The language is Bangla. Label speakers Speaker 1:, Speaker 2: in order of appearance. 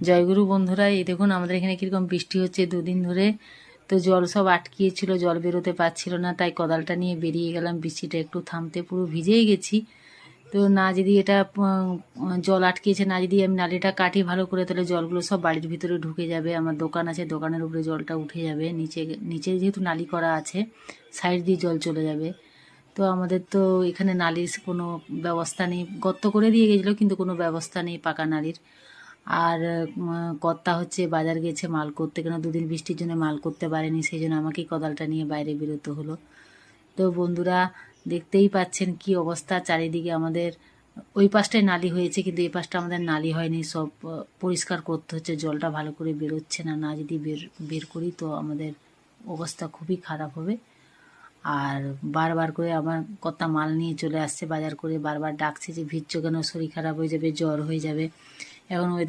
Speaker 1: জয়গুরু বন্ধুরা, এই দেখুন আমাদের এখানে কীরকম বৃষ্টি হচ্ছে 2 দিন ধরে। তো জল সব আটকিয়েছিল, জল বেরোতে পারছিল না, তাই কোদালটা নিয়ে বেরিয়ে গেলাম। বৃষ্টিটা একটু থামতে পুরো ভিজেই গেছি। তো না যদি এটা জল আটকিয়েছে, না যদি আমি নালিটা কাটি ভালো করে, তাহলে জলগুলো সব বাড়ির ভিতরে ঢুকে যাবে। আমার দোকান আছে, দোকানের উপরে জলটা উঠে যাবে, নিচে নিচে যেহেতু নালি করা আছে সাইড দিয়ে জল চলে যাবে। তো আমাদের তো এখানে নালির কোনো ব্যবস্থা নেই, গর্ত করে দিয়ে গেছিলো কিন্তু কোনো ব্যবস্থা নেই পাকা নালির। আর কর্তা হচ্ছে বাজার গেছে মাল করতে, কেন 2 দিন বৃষ্টির জন্য মাল করতে পারেনি, সেই জন্য আমাকেই কোদালটা নিয়ে বাইরে বেরোতে হলো। তো বন্ধুরা দেখতেই পাচ্ছেন কি অবস্থা চারিদিকে। আমাদের ওই পাশটায় নালি হয়েছে কিন্তু এই পাশটা আমাদের নালি হয়নি, সব পরিষ্কার করতে হচ্ছে, জলটা ভালো করে বেরোচ্ছে না। না যদি বের করি তো আমাদের অবস্থা খুবই খারাপ হবে। আর বারবার করে আমার কর্তা মাল নিয়ে চলে আসছে বাজার করে, বারবার ডাকছে যে ভিজছো কেন, শরীর খারাপ হয়ে যাবে, জ্বর হয়ে যাবে। এখন ওই